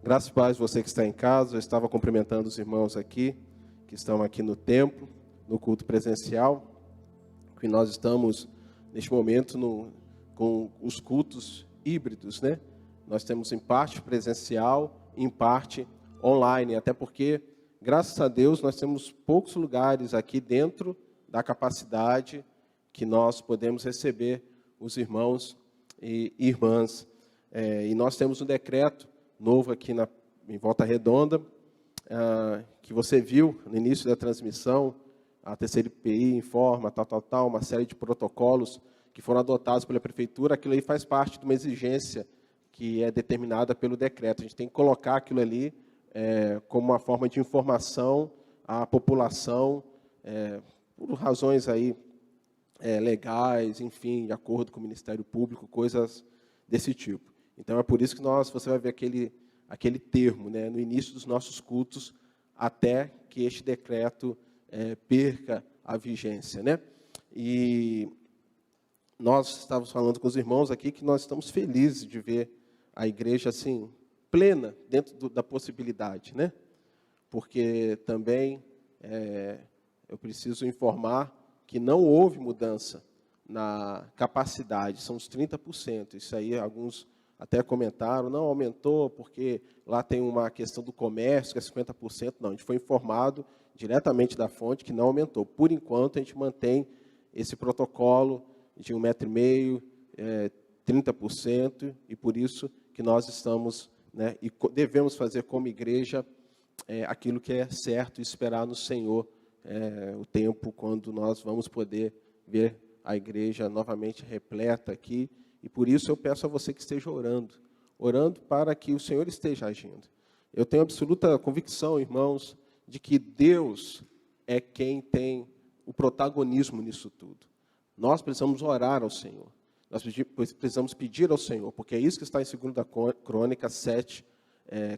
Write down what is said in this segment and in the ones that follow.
Graças e paz você que está em casa. Eu estava cumprimentando os irmãos aqui, que estão aqui no templo, no culto presencial, que nós estamos, neste momento, com os cultos híbridos, né? Nós temos em parte presencial, em parte online, até porque, graças a Deus, nós temos poucos lugares aqui dentro da capacidade que nós podemos receber os irmãos e irmãs. E nós temos um decreto novo aqui em Volta Redonda, que você viu no início da transmissão. A terceira IPI informa, uma série de protocolos que foram adotados pela Prefeitura. Aquilo aí faz parte de uma exigência que é determinada pelo decreto. A gente tem que colocar aquilo ali como uma forma de informação à população, por razões aí legais, enfim, de acordo com o Ministério Público, coisas desse tipo. Então, é por isso que você vai ver aquele termo, né, no início dos nossos cultos, até que este decreto perca a vigência, né? E nós estávamos falando com os irmãos aqui que nós estamos felizes de ver a igreja assim, plena, dentro da possibilidade, né? Porque também eu preciso informar que não houve mudança na capacidade, são os 30%. Isso aí, alguns até comentaram, não aumentou porque lá tem uma questão do comércio, que é 50%. Não, a gente foi informado diretamente da fonte que não aumentou. Por enquanto, a gente mantém esse protocolo de 1,5 metro, 30%, e por isso que nós estamos, né, e devemos fazer como igreja aquilo que é certo e esperar no Senhor o tempo quando nós vamos poder ver a igreja novamente repleta aqui. E por isso eu peço a você que esteja orando para que o Senhor esteja agindo. Eu tenho absoluta convicção, irmãos, de que Deus é quem tem o protagonismo nisso tudo. Nós precisamos orar ao Senhor. Nós precisamos pedir ao Senhor, porque é isso que está em 2 Crônicas 7,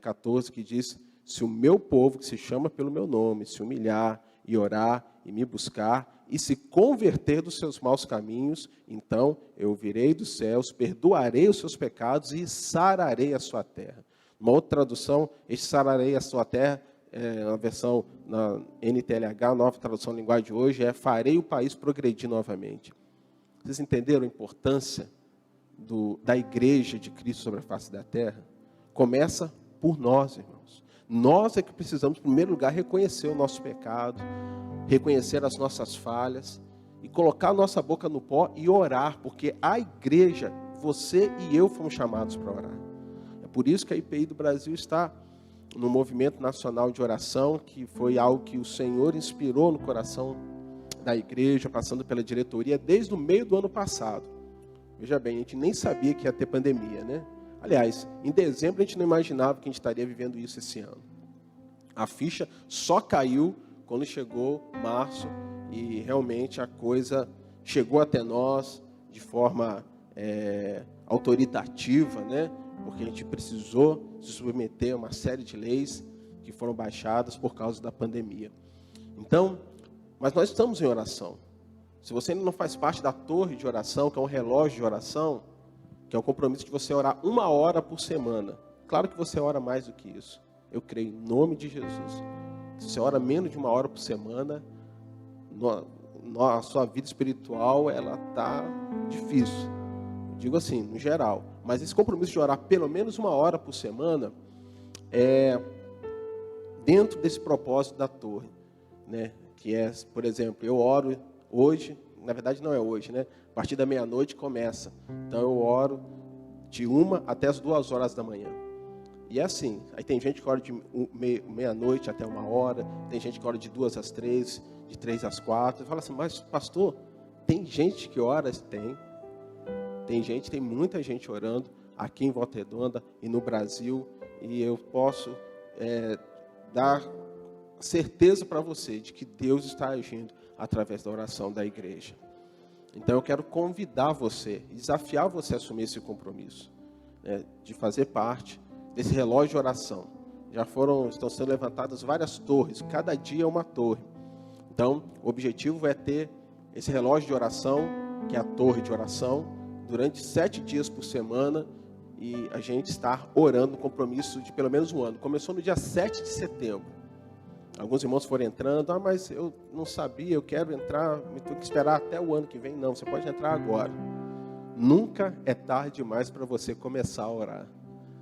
14, que diz: se o meu povo, que se chama pelo meu nome, se humilhar e orar e me buscar, e se converter dos seus maus caminhos, então eu virei dos céus, perdoarei os seus pecados e sararei a sua terra. Uma outra tradução, este sararei a sua terra, a versão na NTLH, nova tradução da linguagem de hoje, farei o país progredir novamente. Vocês entenderam a importância da igreja de Cristo sobre a face da terra? Começa por nós, irmãos. Nós é que precisamos, em primeiro lugar, reconhecer o nosso pecado, reconhecer as nossas falhas e colocar a nossa boca no pó e orar, porque a igreja, você e eu fomos chamados para orar. É por isso que a IPI do Brasil está no movimento nacional de oração, que foi algo que o Senhor inspirou no coração da igreja, passando pela diretoria desde o meio do ano passado. Veja bem, a gente nem sabia que ia ter pandemia, né? Aliás, em dezembro a gente não imaginava que a gente estaria vivendo isso esse ano. A ficha só caiu quando chegou março e realmente a coisa chegou até nós de forma autoritativa, né? Porque a gente precisou se submeter a uma série de leis que foram baixadas por causa da pandemia. Então, mas nós estamos em oração. Se você ainda não faz parte da torre de oração, que é um relógio de oração, que é o compromisso de você orar 1 hora por semana. Claro que você ora mais do que isso. Eu creio em nome de Jesus. Se você ora menos de 1 hora por semana, a sua vida espiritual ela está difícil. Eu digo assim, no geral. Mas esse compromisso de orar pelo menos 1 hora por semana é dentro desse propósito da torre, né? Que é, por exemplo, eu oro hoje, na verdade não é hoje, né? A partir da meia-noite começa. Então eu oro de 1 até as 2 horas da manhã. E é assim, aí tem gente que ora de meia-noite até 1 hora, tem gente que ora de 2 às 3, de 3 às 4. Fala assim, mas pastor, tem gente que ora? Tem muita gente orando aqui em Volta Redonda e no Brasil, e eu posso dar certeza para você de que Deus está agindo através da oração da igreja. Então eu quero convidar você, desafiar você a assumir esse compromisso, né, de fazer parte desse relógio de oração. Estão sendo levantadas várias torres, cada dia uma torre. Então, o objetivo é ter esse relógio de oração, que é a torre de oração, durante 7 dias por semana, e a gente está orando no compromisso de pelo menos um ano. Começou no dia 7 de setembro. Alguns irmãos foram entrando, mas eu não sabia, eu quero entrar, me tenho que esperar até o ano que vem. Não, você pode entrar agora. Nunca é tarde demais para você começar a orar.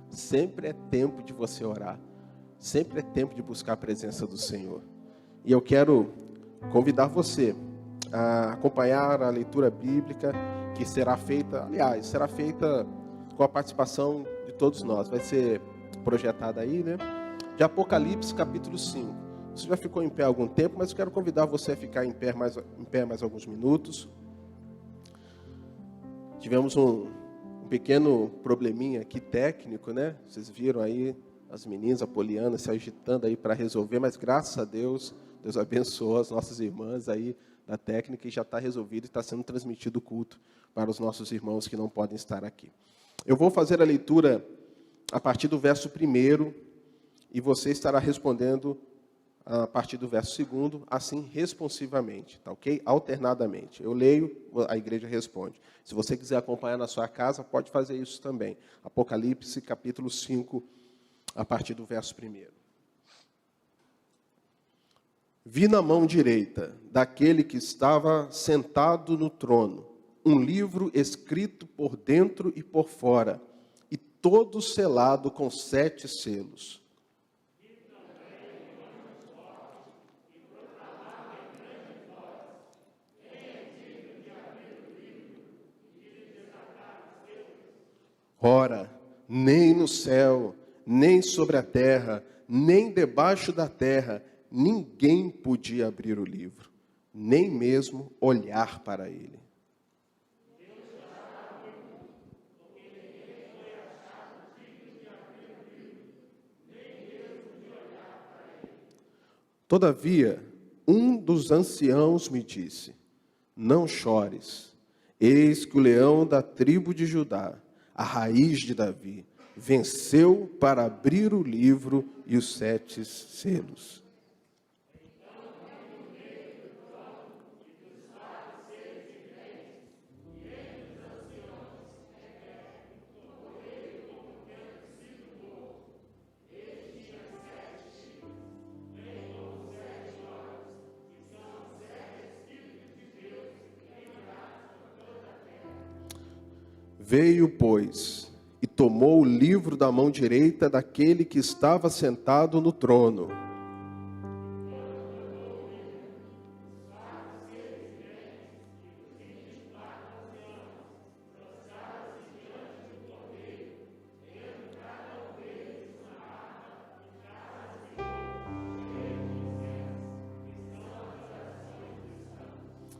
Sempre é tempo de você orar. Sempre é tempo de buscar a presença do Senhor. E eu quero convidar você a acompanhar a leitura bíblica que será feita, aliás, será feita com a participação de todos nós. Vai ser projetada aí, né? De Apocalipse, capítulo 5. Você já ficou em pé há algum tempo, mas eu quero convidar você a ficar em pé mais alguns minutos. Tivemos um pequeno probleminha aqui técnico, né? Vocês viram aí as meninas, a Poliana, se agitando aí para resolver, mas graças a Deus, Deus abençoou as nossas irmãs aí da técnica e já está resolvido e está sendo transmitido o culto para os nossos irmãos que não podem estar aqui. Eu vou fazer a leitura a partir do verso 1 e você estará respondendo a partir do verso 2, assim responsivamente, tá ok? Alternadamente. Eu leio, a igreja responde. Se você quiser acompanhar na sua casa, pode fazer isso também. Apocalipse, capítulo 5, a partir do verso 1. Vi na mão direita daquele que estava sentado no trono um livro escrito por dentro e por fora, e todo selado com 7 selos. Ora, nem no céu, nem sobre a terra, nem debaixo da terra, ninguém podia abrir o livro, nem mesmo olhar para ele. Todavia, um dos anciãos me disse: não chores, eis que o leão da tribo de Judá, a raiz de Davi, venceu para abrir o livro e os 7 selos. Veio, pois, e tomou o livro da mão direita daquele que estava sentado no trono.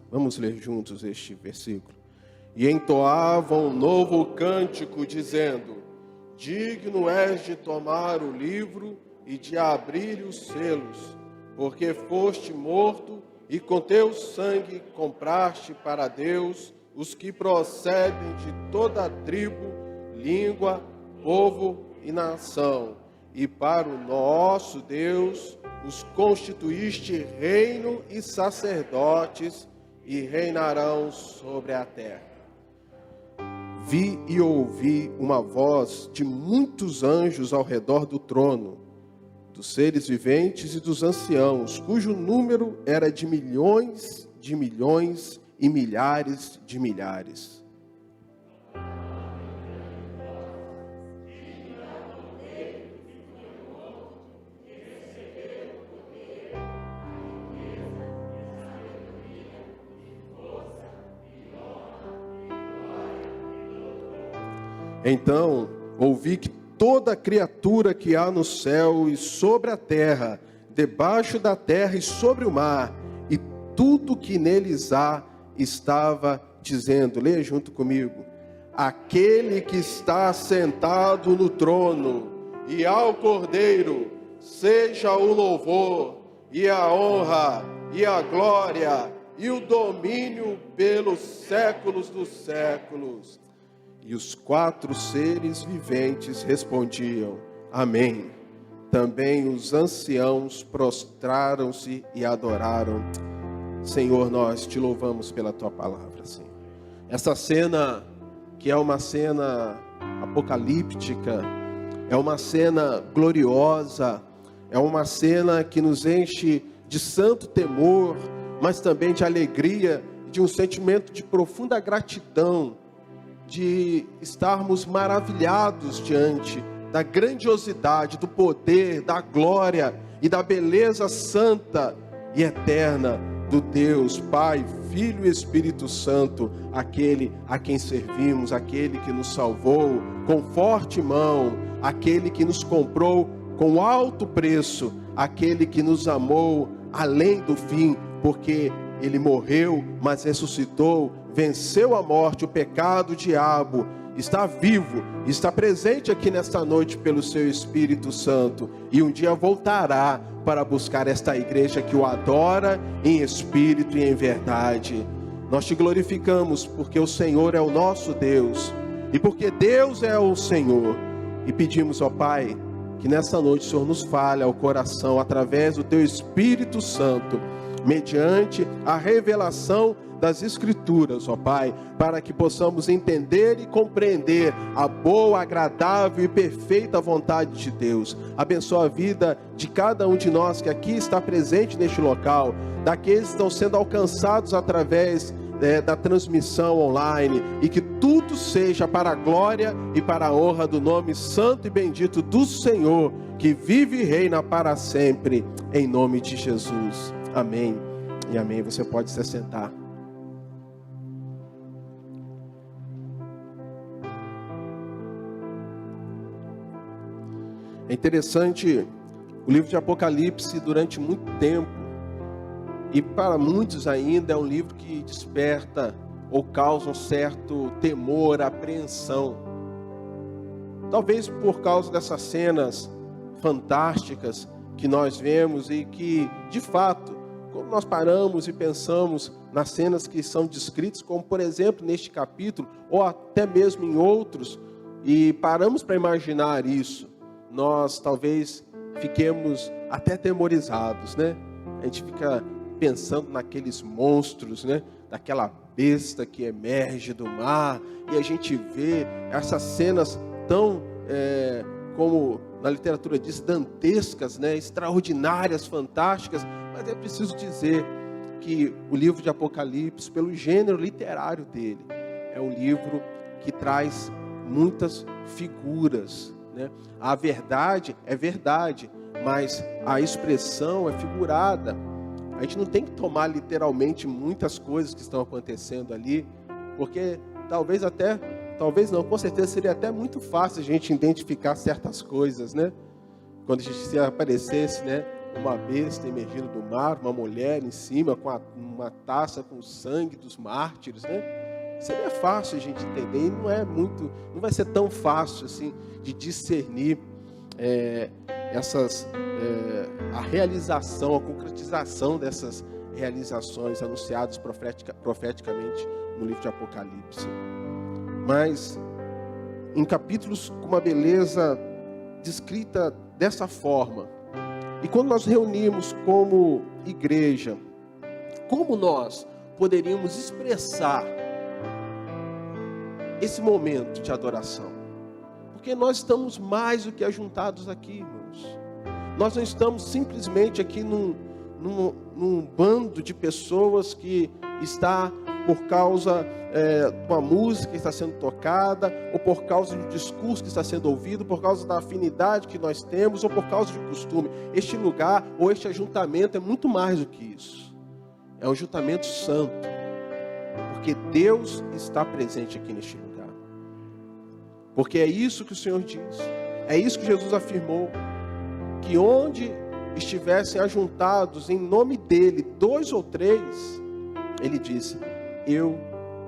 Vamos ler juntos este versículo. E entoavam um novo cântico, dizendo: digno és de tomar o livro e de abrir os selos, porque foste morto e com teu sangue compraste para Deus os que procedem de toda a tribo, língua, povo e nação. E para o nosso Deus os constituíste reino e sacerdotes, e reinarão sobre a terra. Vi e ouvi uma voz de muitos anjos ao redor do trono, dos seres viventes e dos anciãos, cujo número era de milhões e milhares de milhares. Então ouvi que toda criatura que há no céu e sobre a terra, debaixo da terra e sobre o mar, e tudo que neles há, estava dizendo, leia junto comigo: aquele que está sentado no trono e ao Cordeiro, seja o louvor e a honra e a glória e o domínio pelos séculos dos séculos. E os 4 seres viventes respondiam: amém. Também os anciãos prostraram-se e adoraram. Senhor, nós te louvamos pela tua palavra, Senhor. Essa cena, que é uma cena apocalíptica, é uma cena gloriosa, é uma cena que nos enche de santo temor, mas também de alegria, de um sentimento de profunda gratidão, de estarmos maravilhados diante da grandiosidade, do poder, da glória e da beleza santa e eterna do Deus, Pai, Filho e Espírito Santo, aquele a quem servimos, aquele que nos salvou com forte mão, aquele que nos comprou com alto preço, aquele que nos amou além do fim, porque Ele morreu, mas ressuscitou, venceu a morte, o pecado, o diabo, está vivo, está presente aqui nesta noite pelo seu Espírito Santo, e um dia voltará para buscar esta igreja que o adora em espírito e em verdade. Nós te glorificamos porque o Senhor é o nosso Deus, e porque Deus é o Senhor, e pedimos, ó Pai, que nesta noite o Senhor nos fale ao coração através do teu Espírito Santo, mediante a revelação das Escrituras, ó Pai, para que possamos entender e compreender a boa, agradável e perfeita vontade de Deus. Abençoa a vida de cada um de nós que aqui está presente neste local, daqueles que estão sendo alcançados através da transmissão online, e que tudo seja para a glória e para a honra do nome santo e bendito do Senhor, que vive e reina para sempre, em nome de Jesus. Amém e amém. Você pode se assentar. É interessante, o livro de Apocalipse, durante muito tempo, e para muitos ainda, é um livro que desperta ou causa um certo temor, apreensão. Talvez por causa dessas cenas fantásticas que nós vemos e que, de fato, quando nós paramos e pensamos nas cenas que são descritas, como por exemplo neste capítulo, ou até mesmo em outros, e paramos para imaginar isso, nós talvez fiquemos até temorizados, né? A gente fica pensando naqueles monstros, né? Daquela besta que emerge do mar, e a gente vê essas cenas tão, como na literatura diz, dantescas, né? Extraordinárias, fantásticas, mas é preciso dizer que o livro de Apocalipse, pelo gênero literário dele, é um livro que traz muitas figuras, né? A verdade é verdade, mas a expressão é figurada. A gente não tem que tomar literalmente muitas coisas que estão acontecendo ali, porque talvez não, com certeza seria até muito fácil a gente identificar certas coisas, né? Quando a gente se aparecesse, né, uma besta emergindo do mar, uma mulher em cima com uma taça com o sangue dos mártires, né? Seria fácil a gente entender, e não vai ser tão fácil assim de discernir a realização, a concretização dessas realizações anunciadas profeticamente no livro de Apocalipse. Mas em capítulos com uma beleza descrita dessa forma, e quando nós reunimos como igreja, como nós poderíamos expressar esse momento de adoração? Porque nós estamos mais do que ajuntados aqui, irmãos. Nós não estamos simplesmente aqui num bando de pessoas que está por causa de uma música que está sendo tocada, ou por causa de um discurso que está sendo ouvido, por causa da afinidade que nós temos, ou por causa de costume. Este lugar, ou este ajuntamento, é muito mais do que isso. É um ajuntamento santo, porque Deus está presente aqui neste lugar. Porque é isso que o Senhor diz, é isso que Jesus afirmou, que onde estivessem ajuntados em nome dele, 2 ou 3, ele disse,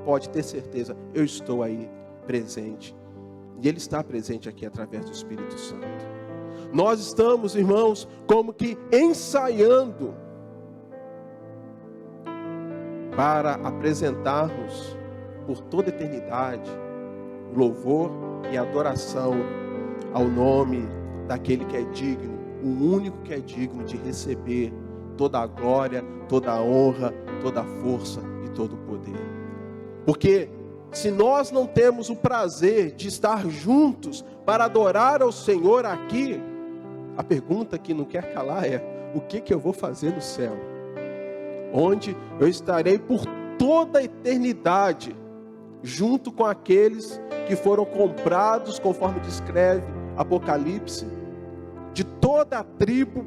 pode ter certeza, eu estou aí presente. E ele está presente aqui através do Espírito Santo. Nós estamos, irmãos, como que ensaiando para apresentarmos por toda a eternidade o louvor e a adoração ao nome daquele que é digno, o único que é digno de receber toda a glória, toda a honra, toda a força e todo o poder. Porque se nós não temos o prazer de estar juntos para adorar ao Senhor aqui, a pergunta que não quer calar é: o que eu vou fazer no céu? Onde eu estarei por toda a eternidade, junto com aqueles que foram comprados, conforme descreve Apocalipse, de toda a tribo,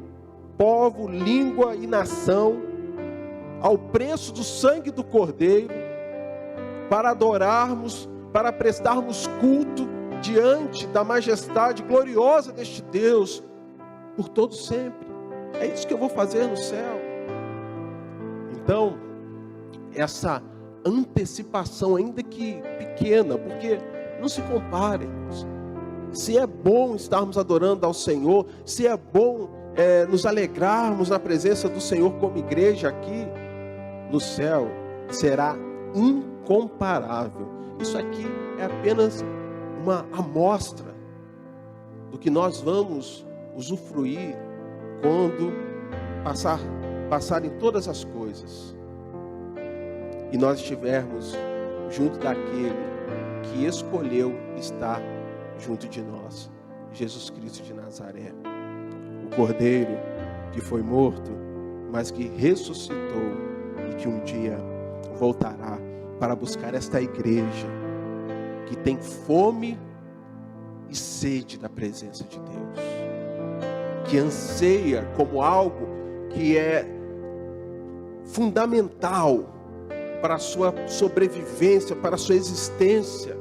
povo, língua e nação, ao preço do sangue do Cordeiro, para adorarmos, para prestarmos culto diante da majestade gloriosa deste Deus, por todo sempre. É isso que eu vou fazer no céu. Então, essa antecipação, ainda que pequena, porque não se comparem. Se é bom estarmos adorando ao Senhor, se é bom nos alegrarmos na presença do Senhor como igreja aqui, no céu será incomparável. Isso aqui é apenas uma amostra do que nós vamos usufruir quando passarem todas as coisas e nós estivermos junto daquele que escolheu estar junto de nós, Jesus Cristo de Nazaré, o Cordeiro que foi morto, mas que ressuscitou e que um dia voltará para buscar esta igreja que tem fome e sede da presença de Deus, que anseia como algo que é fundamental para a sua sobrevivência, para a sua existência,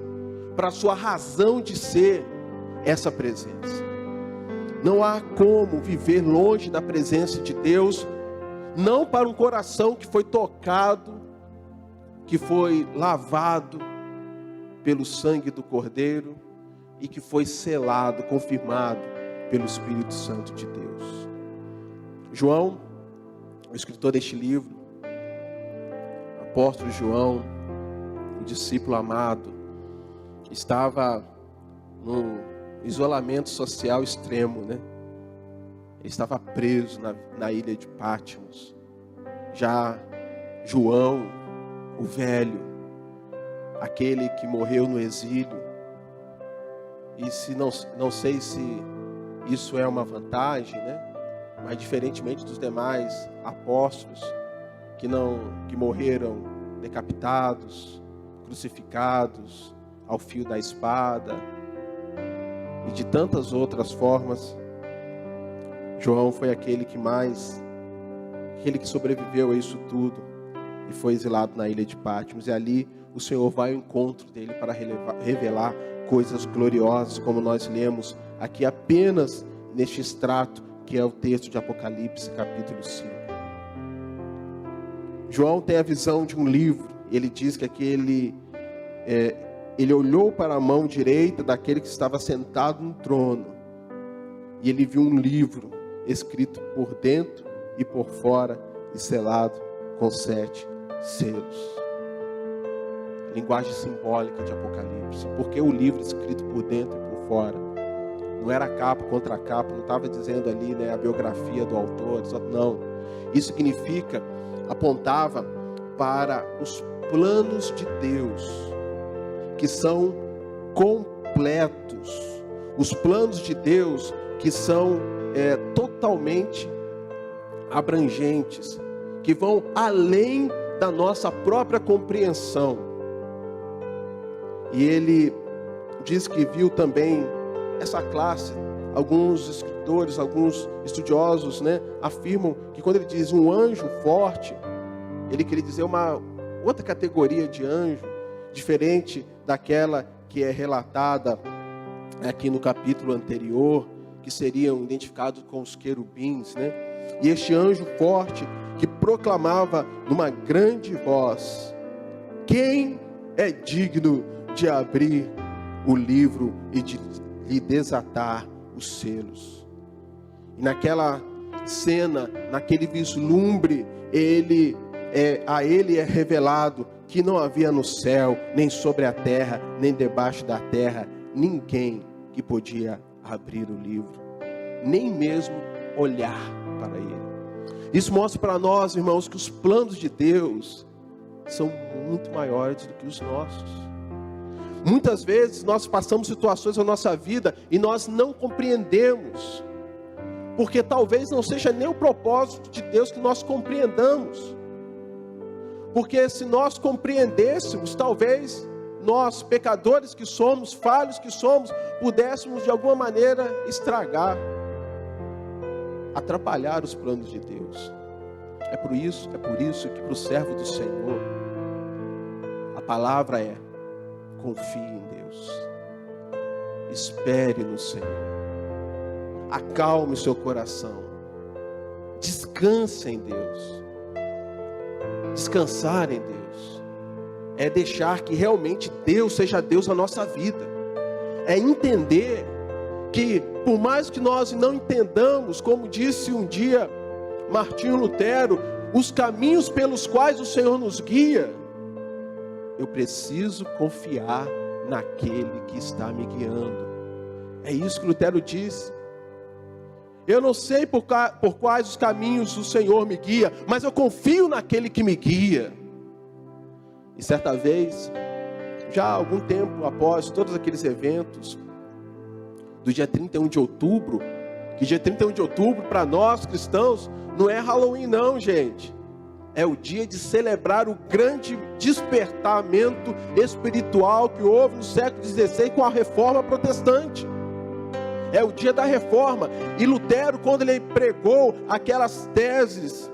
para a sua razão de ser, essa presença. Não há como viver longe da presença de Deus, não para um coração que foi tocado, que foi lavado pelo sangue do Cordeiro e que foi selado, confirmado pelo Espírito Santo de Deus. João, o escritor deste livro, apóstolo João, o discípulo amado, estava no isolamento social extremo, né? Ele estava preso na ilha de Patmos. Já João, o velho, aquele que morreu no exílio, e se não sei se isso é uma vantagem, né? Mas diferentemente dos demais apóstolos que morreram decapitados, crucificados ao fio da espada e de tantas outras formas, João foi aquele que sobreviveu a isso tudo e foi exilado na ilha de Patmos, e ali o Senhor vai ao encontro dele para revelar coisas gloriosas, como nós lemos aqui apenas neste extrato que é o texto de Apocalipse capítulo 5. João tem a visão de um livro. Ele diz que ele olhou para a mão direita daquele que estava sentado no trono, e ele viu um livro escrito por dentro e por fora e selado com 7 selos. Linguagem simbólica de Apocalipse, porque o livro escrito por dentro e por fora não era capa contra capa, não estava dizendo ali, né, a biografia do autor, não. Isso significa, apontava para os planos de Deus, que são completos, os planos de Deus que são totalmente abrangentes, que vão além da nossa própria compreensão. E ele diz que viu também essa classe. Alguns escritores, alguns estudiosos, né, afirmam que quando ele diz um anjo forte, ele queria dizer uma outra categoria de anjo, diferente daquela que é relatada aqui no capítulo anterior, que seriam identificados com os querubins, né? E este anjo forte que proclamava numa grande voz: quem é digno de abrir o livro e de lhe desatar os selos? E naquela cena, naquele vislumbre, a ele é revelado que não havia no céu, nem sobre a terra, nem debaixo da terra, ninguém que podia abrir o livro, nem mesmo olhar para ele. Isso mostra para nós, irmãos, que os planos de Deus são muito maiores do que os nossos. Muitas vezes nós passamos situações na nossa vida e nós não compreendemos, porque talvez não seja nem o propósito de Deus que nós compreendamos. Porque se nós compreendêssemos, talvez nós, pecadores que somos, falhos que somos, pudéssemos de alguma maneira estragar, atrapalhar os planos de Deus. É por isso que para o servo do Senhor, a palavra é: confie em Deus, espere no Senhor, acalme o seu coração, descanse em Deus. Descansar em Deus é deixar que realmente Deus seja Deus na nossa vida, é entender que por mais que nós não entendamos, como disse um dia Martinho Lutero, os caminhos pelos quais o Senhor nos guia, eu preciso confiar naquele que está me guiando. É isso que Lutero disse. Eu não sei por quais os caminhos o Senhor me guia, mas eu confio naquele que me guia. E certa vez, já há algum tempo após todos aqueles eventos, do dia 31 de outubro, que dia 31 de outubro para nós cristãos não é Halloween não, gente. É o dia de celebrar o grande despertamento espiritual que houve no século XVI com a Reforma Protestante. É o dia da Reforma. E Lutero, quando ele pregou aquelas teses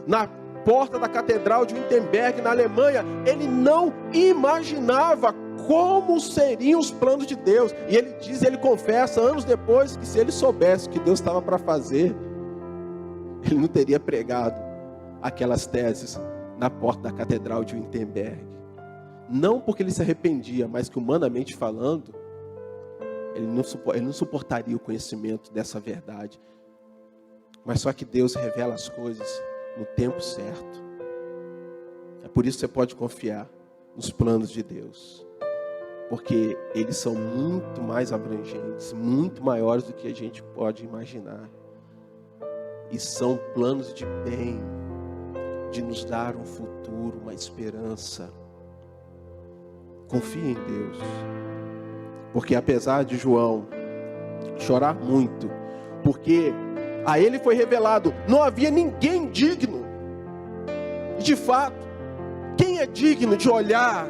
na porta da Catedral de Wittenberg, na Alemanha, ele não imaginava como seriam os planos de Deus. E ele diz, ele confessa anos depois, que se ele soubesse o que Deus estava para fazer, ele não teria pregado aquelas teses na porta da Catedral de Wittenberg. Não porque ele se arrependia, mas que humanamente falando, ele não suportaria o conhecimento dessa verdade. Mas só que Deus revela as coisas no tempo certo. É por isso que você pode confiar nos planos de Deus, porque eles são muito mais abrangentes, muito maiores do que a gente pode imaginar, e são planos de bem, de nos dar um futuro, uma esperança. Confie em Deus, porque apesar de João chorar muito, porque a ele foi revelado, não havia ninguém digno. E de fato, quem é digno de olhar,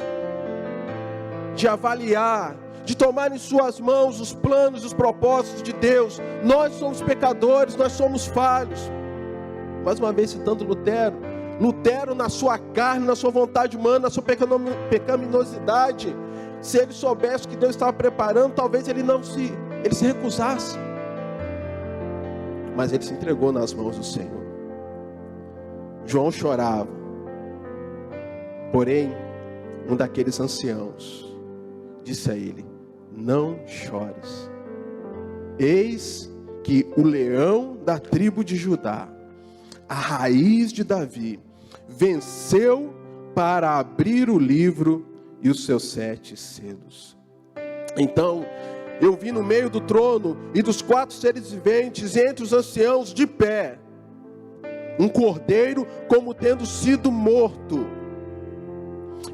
de avaliar, de tomar em suas mãos os planos e os propósitos de Deus? Nós somos pecadores, nós somos falhos. Mais uma vez citando Lutero na sua carne, na sua vontade humana, na sua pecaminosidade, se ele soubesse o que Deus estava preparando, talvez ele se recusasse. Mas ele se entregou nas mãos do Senhor. João chorava. Porém, um daqueles anciãos disse a ele: não chores. Eis que o leão da tribo de Judá, a raiz de Davi, venceu para abrir o livro e os seus 7 selos. Então eu vi no meio do trono e dos 4 seres viventes, entre os anciãos de pé, um cordeiro como tendo sido morto.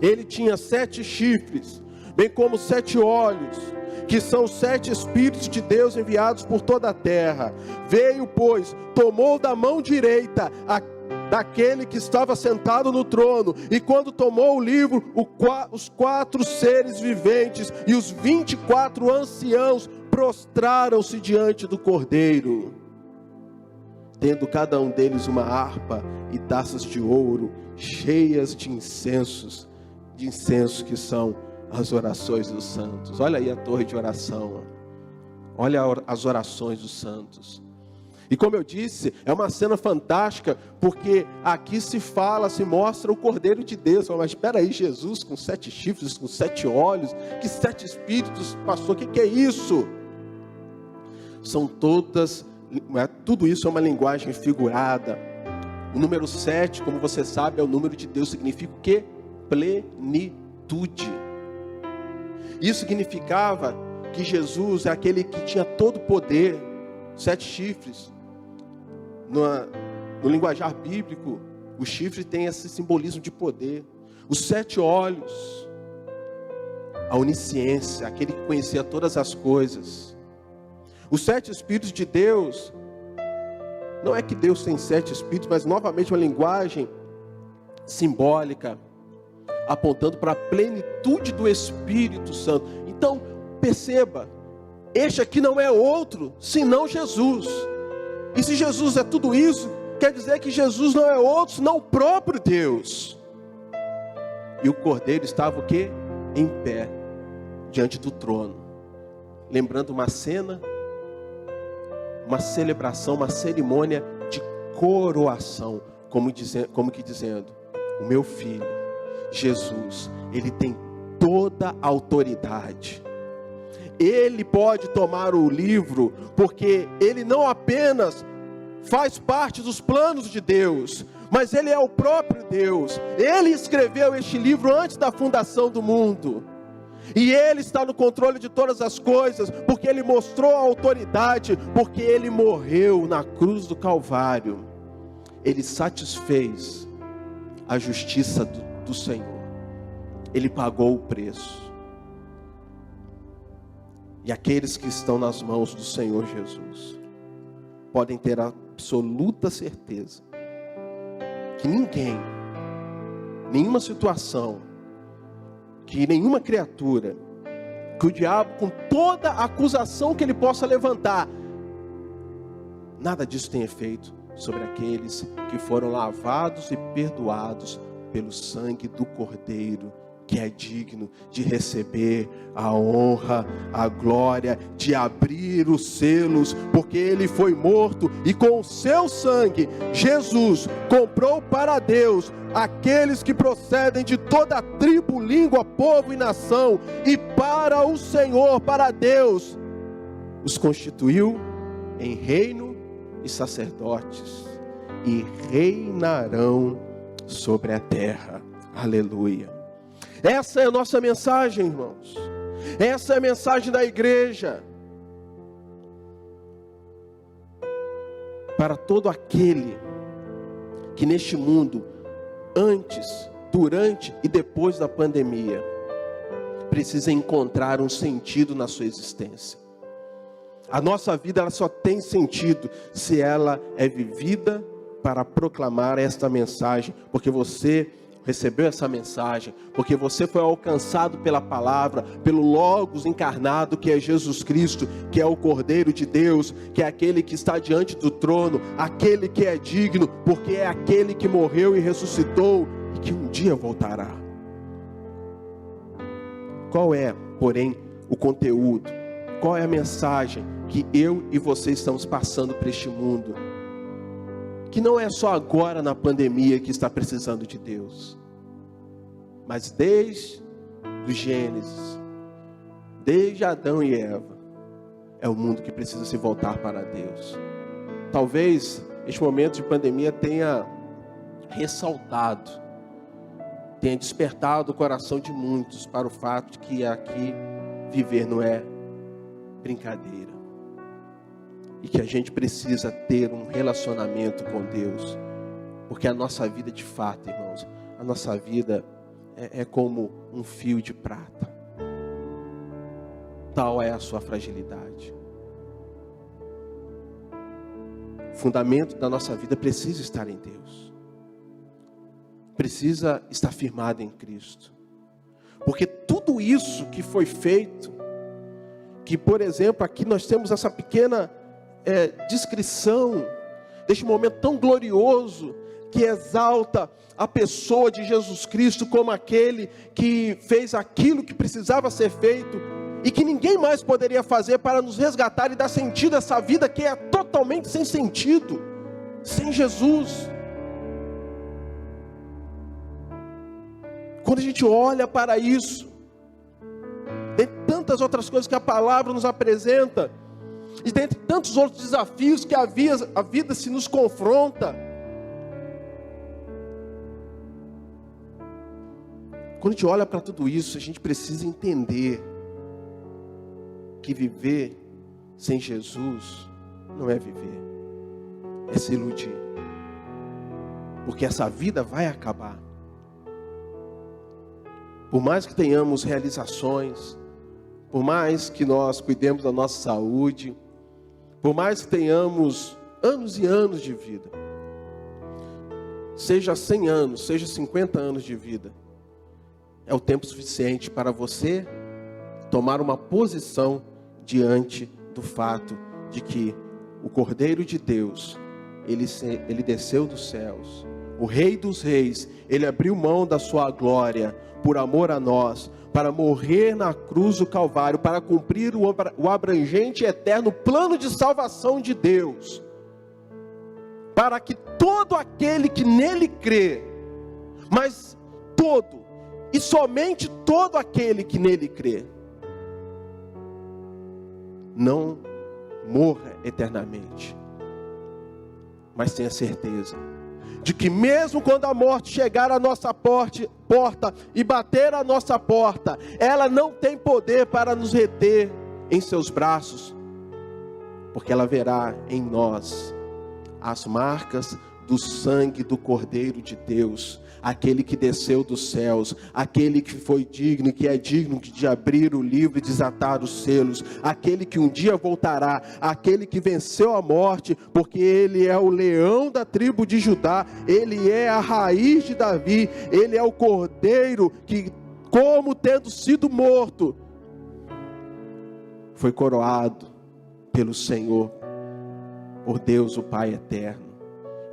Ele tinha 7 chifres, bem como 7 olhos, que são os 7 Espíritos de Deus enviados por toda a terra. Veio, pois, tomou da mão direita daquele que estava sentado no trono, e quando tomou o livro, os 4 seres viventes e os 24 anciãos prostraram-se diante do cordeiro, tendo cada um deles uma harpa e taças de ouro cheias de incenso que são as orações dos santos. Olha aí a torre de oração, olha as orações dos santos. E como eu disse, é uma cena fantástica, porque aqui se mostra o Cordeiro de Deus. Mas espera aí, Jesus com 7 chifres, com 7 olhos, que 7 espíritos passou, o que é isso? São todas, tudo isso é uma linguagem figurada. O número 7, como você sabe, é o número de Deus, significa o quê? Plenitude. Isso significava que Jesus é aquele que tinha todo o poder. 7 chifres. No linguajar bíblico, o chifre tem esse simbolismo de poder. Os 7 olhos a onisciência, aquele que conhecia todas as coisas. Os 7 Espíritos de Deus, não é que Deus tem 7 Espíritos, mas novamente uma linguagem simbólica, apontando para a plenitude do Espírito Santo. Então, perceba, este aqui não é outro, senão Jesus. E se Jesus é tudo isso, quer dizer que Jesus não é outro, senão o próprio Deus. E o Cordeiro estava o quê? Em pé, diante do trono. Lembrando uma cena, uma celebração, uma cerimônia de coroação. Como que dizendo, o meu filho, Jesus, ele tem toda a autoridade. Ele pode tomar o livro, porque ele não apenas faz parte dos planos de Deus, mas ele é o próprio Deus. Ele escreveu este livro antes da fundação do mundo. E ele está no controle de todas as coisas, porque ele mostrou a autoridade, porque ele morreu na cruz do Calvário. Ele satisfez a justiça do Senhor. Ele pagou o preço. E aqueles que estão nas mãos do Senhor Jesus podem ter a absoluta certeza que ninguém, nenhuma situação, que nenhuma criatura, que o diabo, com toda a acusação que ele possa levantar, nada disso tem efeito sobre aqueles que foram lavados e perdoados pelo sangue do Cordeiro, que é digno de receber a honra, a glória, de abrir os selos, porque ele foi morto e com o seu sangue, Jesus comprou para Deus aqueles que procedem de toda tribo, língua, povo e nação, e para o Senhor, para Deus, os constituiu em reino e sacerdotes, e reinarão sobre a terra. Aleluia. Essa é a nossa mensagem, irmãos. Essa é a mensagem da igreja. Para todo aquele que neste mundo, antes, durante e depois da pandemia, precisa encontrar um sentido na sua existência. A nossa vida, ela só tem sentido se ela é vivida para proclamar esta mensagem, porque você recebeu essa mensagem, porque você foi alcançado pela palavra, pelo Logos encarnado, que é Jesus Cristo, que é o Cordeiro de Deus, que é aquele que está diante do trono, aquele que é digno, porque é aquele que morreu e ressuscitou, e que um dia voltará. Qual é, porém, o conteúdo? Qual é a mensagem que eu e você estamos passando para este mundo? Que não é só agora na pandemia que está precisando de Deus, mas desde o Gênesis, desde Adão e Eva, é o mundo que precisa se voltar para Deus. Talvez este momento de pandemia tenha ressaltado, tenha despertado o coração de muitos para o fato de que aqui viver não é brincadeira. E que a gente precisa ter um relacionamento com Deus. Porque a nossa vida, de fato, irmãos, a nossa vida é como um fio de prata. Tal é a sua fragilidade. O fundamento da nossa vida precisa estar em Deus. Precisa estar firmado em Cristo. Porque tudo isso que foi feito, que, por exemplo, aqui nós temos essa pequena descrição deste momento tão glorioso, que exalta a pessoa de Jesus Cristo como aquele que fez aquilo que precisava ser feito, e que ninguém mais poderia fazer para nos resgatar e dar sentido a essa vida que é totalmente sem sentido, sem Jesus. Quando a gente olha para isso, dentre tantas outras coisas que a palavra nos apresenta, e dentre tantos outros desafios que a vida se nos confronta, quando a gente olha para tudo isso, a gente precisa entender que viver sem Jesus não é viver, é se iludir, porque essa vida vai acabar. Por mais que tenhamos realizações, por mais que nós cuidemos da nossa saúde, por mais que tenhamos anos e anos de vida, seja 100 anos, seja 50 anos de vida, é o tempo suficiente para você tomar uma posição diante do fato de que o Cordeiro de Deus, ele desceu dos céus, o Rei dos Reis, ele abriu mão da sua glória por amor a nós, para morrer na cruz do Calvário, para cumprir o abrangente e eterno plano de salvação de Deus, para que todo aquele que nele crê, mas todo, e somente todo aquele que nele crê, não morra eternamente, mas tenha certeza de que mesmo quando a morte chegar à nossa porta e bater à nossa porta, ela não tem poder para nos reter em seus braços, porque ela verá em nós as marcas do sangue do Cordeiro de Deus, aquele que desceu dos céus, aquele que foi digno, que é digno de abrir o livro e desatar os selos, aquele que um dia voltará, aquele que venceu a morte, porque ele é o leão da tribo de Judá, ele é a raiz de Davi, ele é o Cordeiro que, como tendo sido morto, foi coroado pelo Senhor, por Deus o Pai eterno,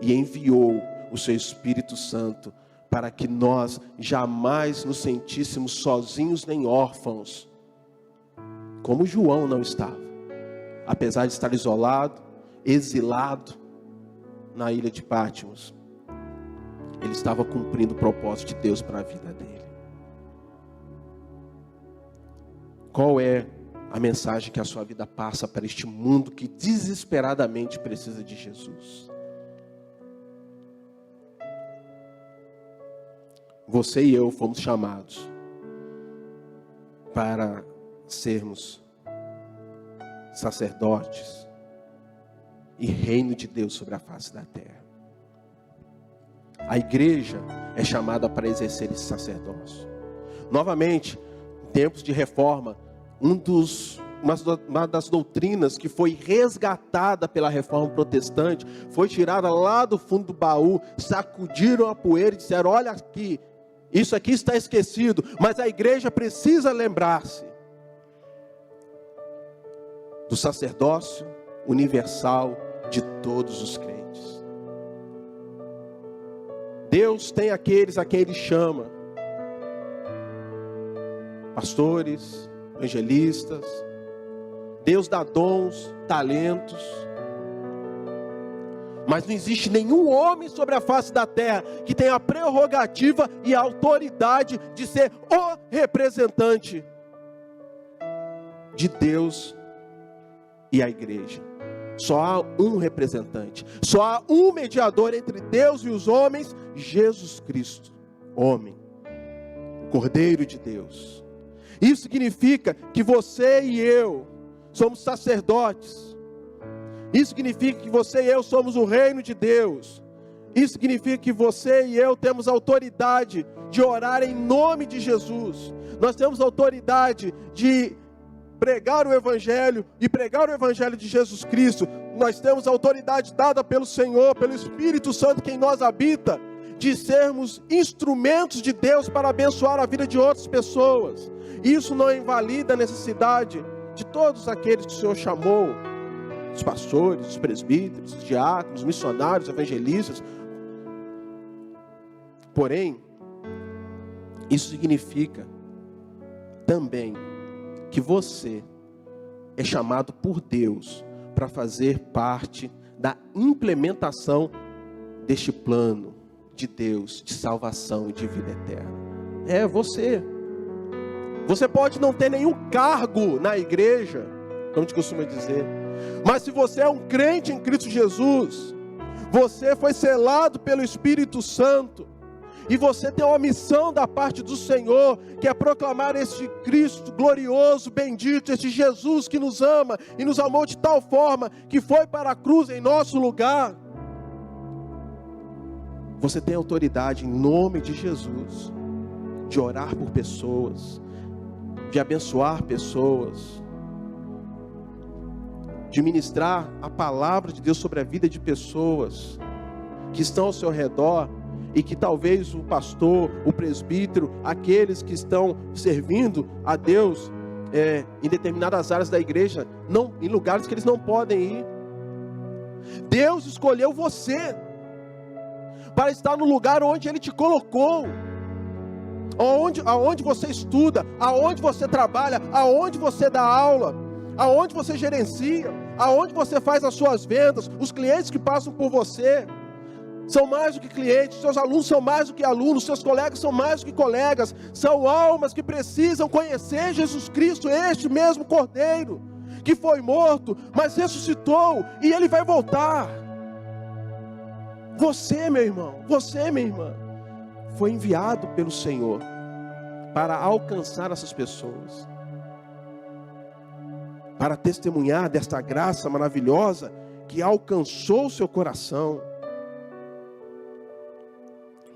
e enviou o seu Espírito Santo para que nós jamais nos sentíssemos sozinhos nem órfãos, como João não estava, apesar de estar isolado, exilado na ilha de Patmos. Ele estava cumprindo o propósito de Deus para a vida dele. Qual é a mensagem que a sua vida passa para este mundo que desesperadamente precisa de Jesus? Você e eu fomos chamados para sermos sacerdotes e reino de Deus sobre a face da terra. A igreja é chamada para exercer esse sacerdócio. Novamente, em tempos de reforma, uma das doutrinas que foi resgatada pela reforma protestante, foi tirada lá do fundo do baú, sacudiram a poeira e disseram: olha aqui, isso aqui está esquecido, mas a igreja precisa lembrar-se do sacerdócio universal de todos os crentes. Deus tem aqueles a quem Ele chama, pastores, evangelistas. Deus dá dons, talentos, mas não existe nenhum homem sobre a face da terra que tenha a prerrogativa e a autoridade de ser o representante de Deus e a igreja. Só há um representante, só há um mediador entre Deus e os homens, Jesus Cristo, homem, o Cordeiro de Deus. Isso significa que você e eu somos sacerdotes. Isso significa que você e eu somos o reino de Deus. Isso significa que você e eu temos autoridade de orar em nome de Jesus. Nós temos autoridade de pregar o Evangelho e pregar o Evangelho de Jesus Cristo. Nós temos autoridade dada pelo Senhor, pelo Espírito Santo que em nós habita, de sermos instrumentos de Deus para abençoar a vida de outras pessoas. Isso não invalida a necessidade de todos aqueles que o Senhor chamou, os pastores, os presbíteros, os diáconos, os missionários, os evangelistas. Porém, isso significa também que você é chamado por Deus para fazer parte da implementação deste plano de Deus, de salvação e de vida eterna. É você. Você pode não ter nenhum cargo na igreja, como a gente costuma dizer, mas se você é um crente em Cristo Jesus, você foi selado pelo Espírito Santo, e você tem uma missão da parte do Senhor, que é proclamar este Cristo glorioso, bendito, este Jesus que nos ama, e nos amou de tal forma, que foi para a cruz em nosso lugar. Você tem autoridade em nome de Jesus, de orar por pessoas, de abençoar pessoas, de ministrar a palavra de Deus sobre a vida de pessoas que estão ao seu redor e que talvez o pastor, o presbítero, aqueles que estão servindo a Deus em determinadas áreas da igreja, em lugares que eles não podem ir. Deus escolheu você para estar no lugar onde Ele te colocou, aonde você estuda, aonde você trabalha, aonde você dá aula, aonde você gerencia, aonde você faz as suas vendas. Os clientes que passam por você são mais do que clientes, seus alunos são mais do que alunos, seus colegas são mais do que colegas, são almas que precisam conhecer Jesus Cristo, este mesmo Cordeiro, que foi morto, mas ressuscitou, e Ele vai voltar. Você, meu irmão, você, minha irmã, foi enviado pelo Senhor para alcançar essas pessoas, para testemunhar desta graça maravilhosa que alcançou o seu coração,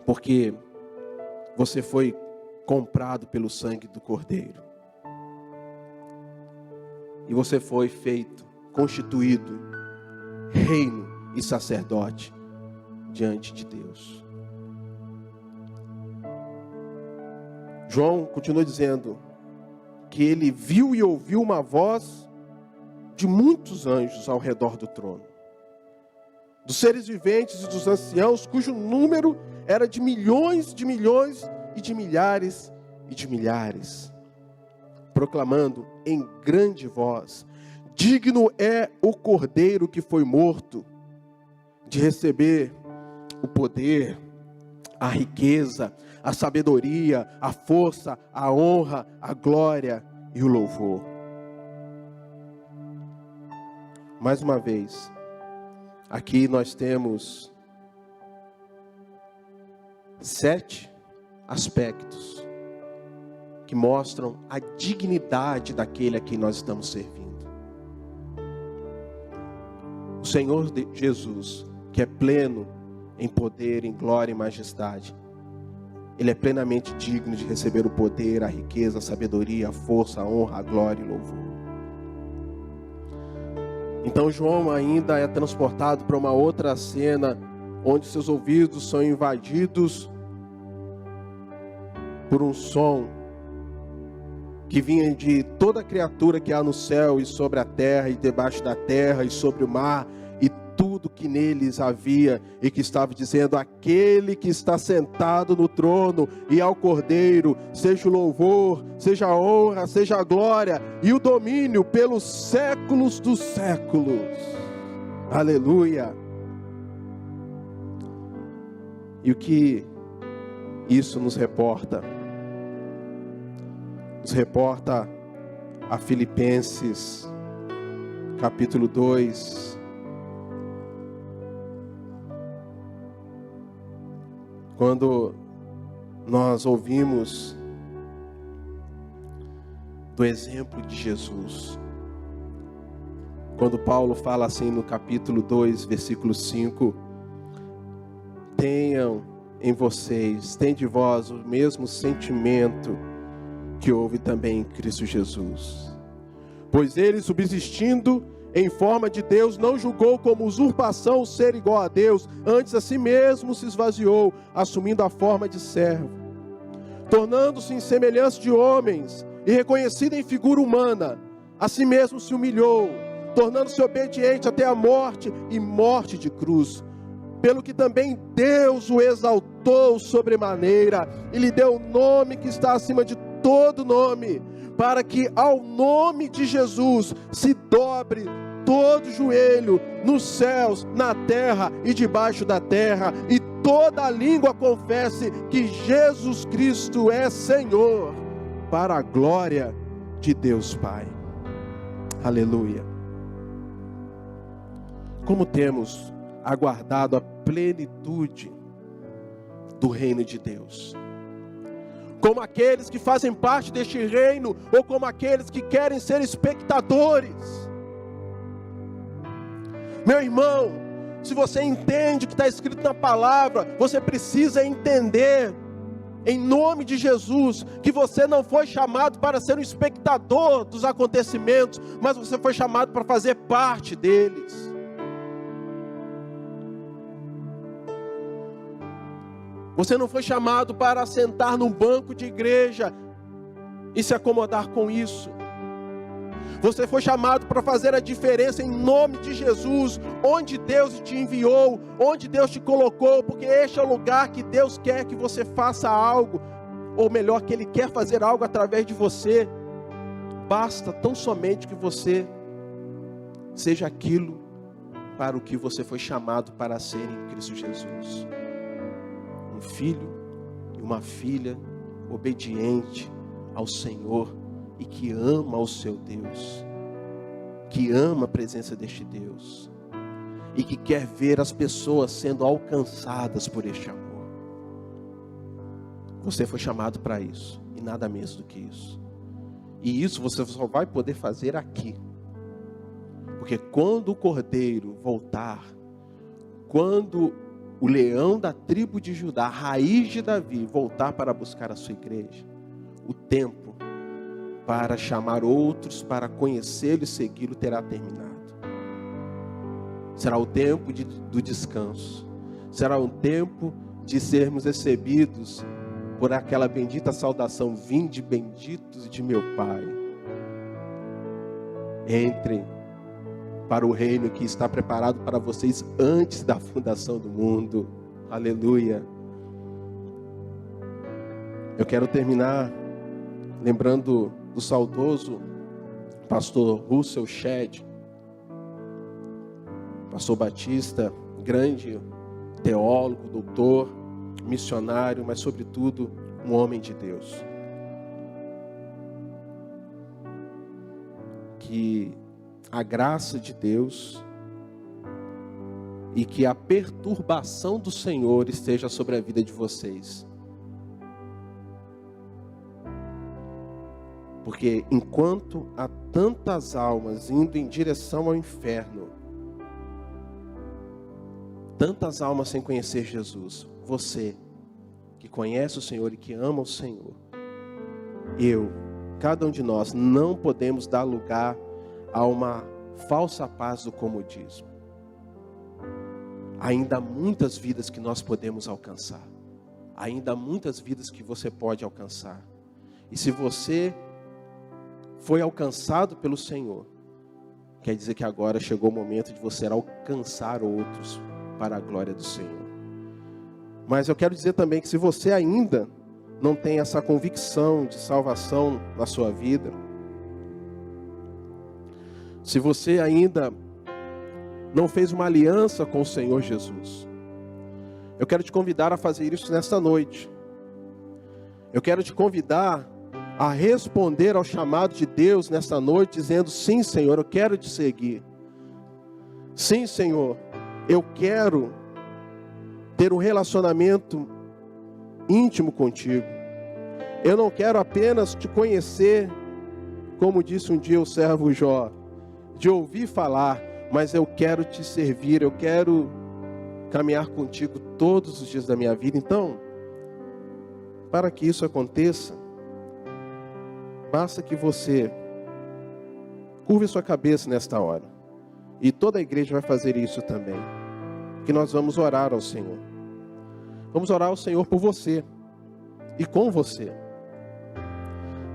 porque você foi comprado pelo sangue do Cordeiro, e você foi feito, constituído, reino e sacerdote diante de Deus. João continua dizendo que ele viu e ouviu uma voz de muitos anjos ao redor do trono, dos seres viventes e dos anciãos, cujo número era de milhões e de milhares e de milhares, proclamando em grande voz: digno é o Cordeiro que foi morto de receber o poder, a riqueza, a sabedoria, a força, a honra, a glória e o louvor. Mais uma vez, aqui nós temos 7 aspectos que mostram a dignidade daquele a quem nós estamos servindo. O Senhor Jesus, que é pleno em poder, em glória e majestade, Ele é plenamente digno de receber o poder, a riqueza, a sabedoria, a força, a honra, a glória e louvor. Então João ainda é transportado para uma outra cena, onde seus ouvidos são invadidos por um som que vinha de toda criatura que há no céu e sobre a terra e debaixo da terra e sobre o mar e tudo que neles havia, e que estava dizendo: aquele que está sentado no trono e ao Cordeiro, seja o louvor, seja a honra, seja a glória e o domínio pelos séculos dos séculos. Aleluia! E o que isso nos reporta? Nos reporta a Filipenses capítulo 2, quando nós ouvimos do exemplo de Jesus, quando Paulo fala assim no capítulo 2, versículo 5: tenham em vocês, tende vós o mesmo sentimento que houve também em Cristo Jesus. Pois ele, subsistindo em forma de Deus, não julgou como usurpação ser igual a Deus, antes a si mesmo se esvaziou, assumindo a forma de servo, tornando-se em semelhança de homens, e reconhecido em figura humana, a si mesmo se humilhou, tornando-se obediente até a morte, e morte de cruz. Pelo que também Deus o exaltou sobremaneira, e lhe deu o nome que está acima de todo nome, para que ao nome de Jesus se dobre todo joelho, nos céus, na terra e debaixo da terra, e toda língua confesse que Jesus Cristo é Senhor, para a glória de Deus Pai. Aleluia! Como temos aguardado a plenitude do reino de Deus, como aqueles que fazem parte deste reino, ou como aqueles que querem ser espectadores. Meu irmão, se você entende o que está escrito na palavra, você precisa entender em nome de Jesus, que você não foi chamado para ser um espectador dos acontecimentos, mas você foi chamado para fazer parte deles. Você não foi chamado para sentar num banco de igreja e se acomodar com isso. Você foi chamado para fazer a diferença em nome de Jesus, onde Deus te enviou, onde Deus te colocou, porque este é o lugar que Deus quer que você faça algo, ou melhor, que Ele quer fazer algo através de você. Basta tão somente que você seja aquilo para o que você foi chamado para ser em Cristo Jesus. Um filho e uma filha obediente ao Senhor e que ama o seu Deus, que ama a presença deste Deus e que quer ver as pessoas sendo alcançadas por este amor. Você foi chamado para isso e nada menos do que isso. E isso você só vai poder fazer aqui, porque quando o Cordeiro voltar, quando o leão da tribo de Judá, a raiz de Davi, voltar para buscar a sua igreja, o tempo para chamar outros para conhecê-lo e segui-lo terá terminado. Será o tempo do descanso. Será um tempo de sermos recebidos por aquela bendita saudação: vinde benditos de meu Pai. Entrem para o reino que está preparado para vocês antes da fundação do mundo. Aleluia. Eu quero terminar lembrando do saudoso pastor Russell Shedd, pastor batista, grande teólogo, doutor, missionário, mas sobretudo um homem de Deus, que a graça de Deus e que a perturbação do Senhor esteja sobre a vida de vocês. Porque enquanto há tantas almas indo em direção ao inferno, tantas almas sem conhecer Jesus, você que conhece o Senhor e que ama o Senhor, cada um de nós não podemos dar lugar a uma falsa paz do comodismo. Ainda há muitas vidas que nós podemos alcançar. Ainda há muitas vidas que você pode alcançar. E se você foi alcançado pelo Senhor, quer dizer que agora chegou o momento de você alcançar outros para a glória do Senhor. Mas eu quero dizer também que se você ainda não tem essa convicção de salvação na sua vida, se você ainda não fez uma aliança com o Senhor Jesus, eu quero te convidar a fazer isso nesta noite. Eu quero te convidar a responder ao chamado de Deus nesta noite, dizendo: sim, Senhor, eu quero te seguir. Sim, Senhor, eu quero ter um relacionamento íntimo contigo. Eu não quero apenas te conhecer, como disse um dia o servo Jó, de ouvir falar, mas eu quero te servir, eu quero caminhar contigo todos os dias da minha vida. Então, para que isso aconteça, basta que você curve sua cabeça nesta hora, e toda a igreja vai fazer isso também, que nós vamos orar ao Senhor. Vamos orar ao Senhor por você e com você.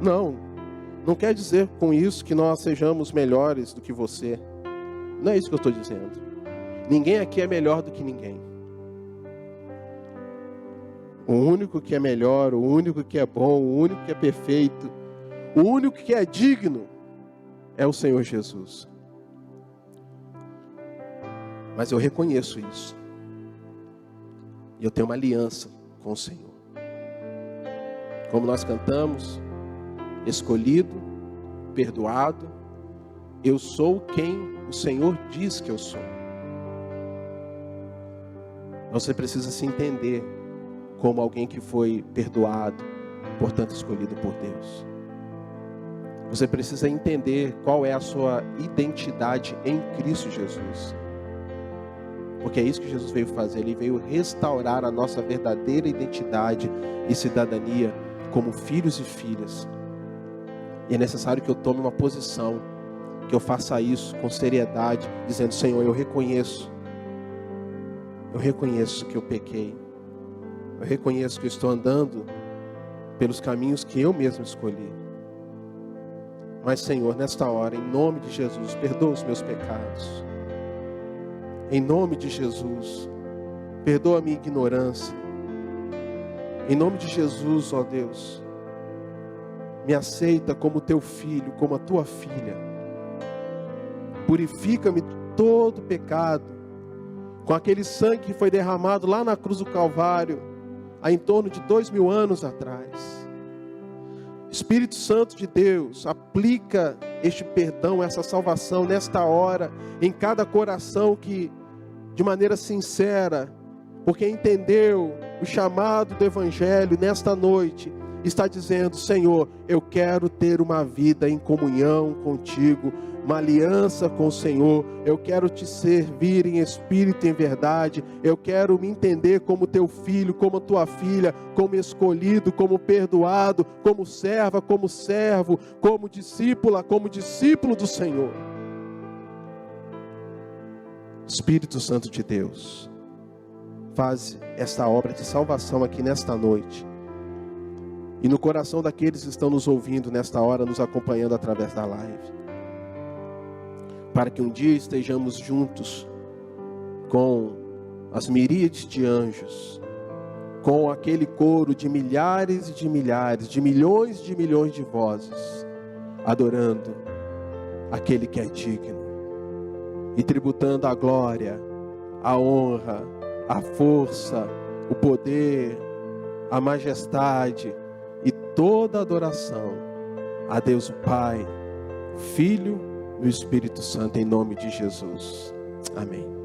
Não quer dizer com isso que nós sejamos melhores do que você. Não é isso que eu estou dizendo. Ninguém aqui é melhor do que ninguém. O único que é melhor, o único que é bom, o único que é perfeito, o único que é digno é o Senhor Jesus. Mas eu reconheço isso. E eu tenho uma aliança com o Senhor. Como nós cantamos, escolhido, perdoado, eu sou quem o Senhor diz que eu sou. Você precisa se entender como alguém que foi perdoado, portanto escolhido por Deus. Você precisa entender qual é a sua identidade em Cristo Jesus. Porque é isso que Jesus veio fazer. Ele veio restaurar a nossa verdadeira identidade e cidadania como filhos e filhas. E é necessário que eu tome uma posição, que eu faça isso com seriedade, dizendo: Senhor, eu reconheço que eu pequei. Eu reconheço que eu estou andando pelos caminhos que eu mesmo escolhi. Mas, Senhor, nesta hora, em nome de Jesus, perdoa os meus pecados. Em nome de Jesus, perdoa a minha ignorância. Em nome de Jesus, ó Deus, me aceita como teu filho, como a tua filha. Purifica-me de todo pecado, com aquele sangue que foi derramado lá na cruz do Calvário, há em torno de 2000 anos atrás. Espírito Santo de Deus, aplica este perdão, essa salvação nesta hora, em cada coração que, de maneira sincera, porque entendeu o chamado do Evangelho nesta noite, está dizendo: Senhor, eu quero ter uma vida em comunhão contigo, uma aliança com o Senhor, eu quero te servir em espírito e em verdade, eu quero me entender como teu filho, como tua filha, como escolhido, como perdoado, como serva, como servo, como discípula, como discípulo do Senhor. Espírito Santo de Deus, faz esta obra de salvação aqui nesta noite, e no coração daqueles que estão nos ouvindo nesta hora, nos acompanhando através da live, para que um dia estejamos juntos com as miríades de anjos, com aquele coro de milhares e de milhares, de milhões de vozes, adorando aquele que é digno, e tributando a glória, a honra, a força, o poder, a majestade e toda a adoração a Deus o Pai, Filho e o Espírito Santo, em nome de Jesus. Amém.